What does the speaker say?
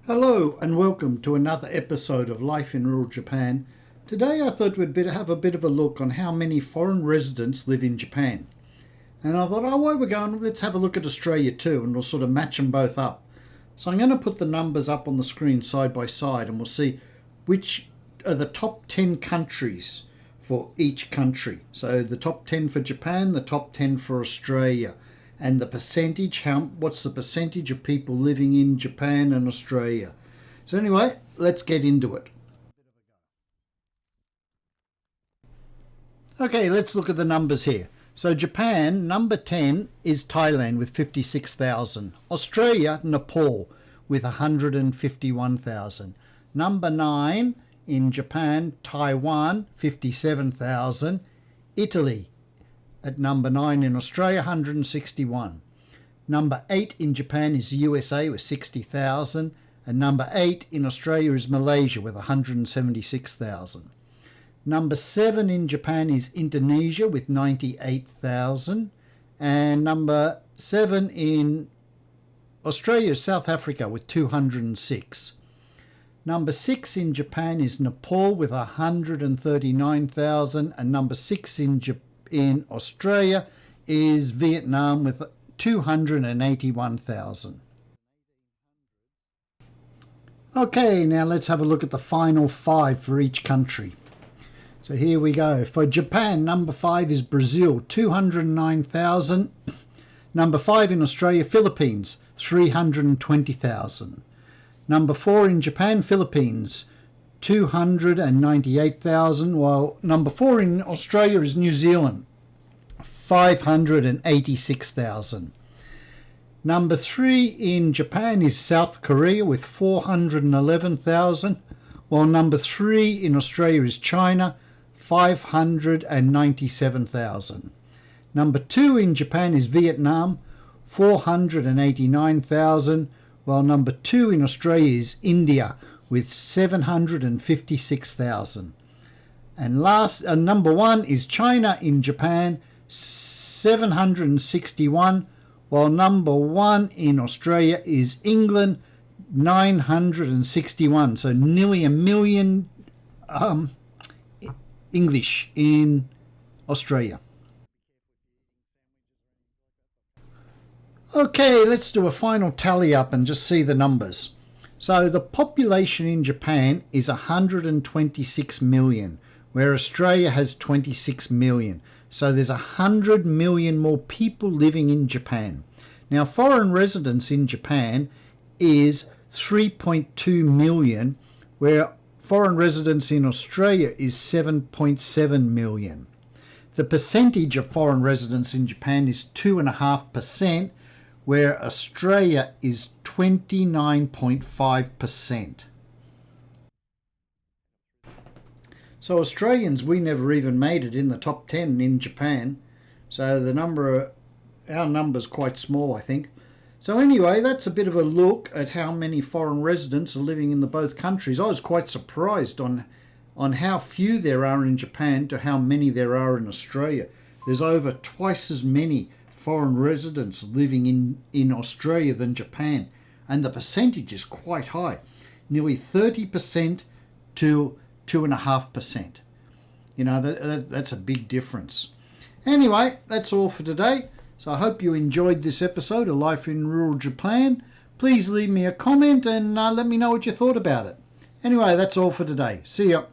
Hello and welcome to another episode of Life in Rural Japan. Today I thought we'd have a bit of a look on how many foreign residents live in Japan. And I thought, while we're going, let's have a look at Australia too, and we'll sort of match them both up. So I'm going to put the numbers up on the screen side by side, and we'll see which are the top 10 countries for each country. So the top 10 for Japan, the top 10 for Australia. And the percentage, what's the percentage of people living in Japan and Australia. So anyway, let's get into it. Okay, let's look at the numbers here. So Japan, number 10 is Thailand with 56,000. Australia, Nepal with 151,000. Number 9 in Japan, Taiwan, 57,000. Italy, at number 9 in Australia, 161. Number 8 in Japan is the USA with 60,000. And number 8 in Australia is Malaysia with 176,000. Number 7 in Japan is Indonesia with 98,000. And number 7 in Australia is South Africa with 206. Number 6 in Japan is Nepal with 139,000. And number 6 in Australia is Vietnam with 281,000. Okay, now let's have a look at the final 5 for each country. So here we go. For Japan, number 5 is Brazil, 209,000. Number 5 in Australia, Philippines, 320,000. Number 4 in Japan, Philippines, 298,000, while number 4 in Australia is New Zealand, 586,000. Number 3 in Japan is South Korea with 411,000, while number 3 in Australia is China, 597,000. Number 2 in Japan is Vietnam, 489,000, while number 2 in Australia is India, with 756,000. And number 1 is China in Japan, 761, while number 1 in Australia is England, 961. So nearly a million English in Australia. Okay, let's do a final tally up and just see the numbers. So the population in Japan is 126 million, where Australia has 26 million. So there's 100 million more people living in Japan. Now, foreign residents in Japan is 3.2 million, where foreign residents in Australia is 7.7 million. The percentage of foreign residents in Japan is 2.5%, where Australia is 29.5%. So Australians, we never even made it in the top 10 in Japan. So our number's quite small, I think. So anyway, that's a bit of a look at how many foreign residents are living in both countries. I was quite surprised on how few there are in Japan to how many there are in Australia. There's over twice as many foreign residents living in Australia than Japan, and the percentage is quite high, nearly 30% to 2.5%. You know, that's a big difference. Anyway, that's all for today. So I hope you enjoyed this episode of Life in Rural Japan. Please leave me a comment and let me know what you thought about it. Anyway, that's all for today. See ya.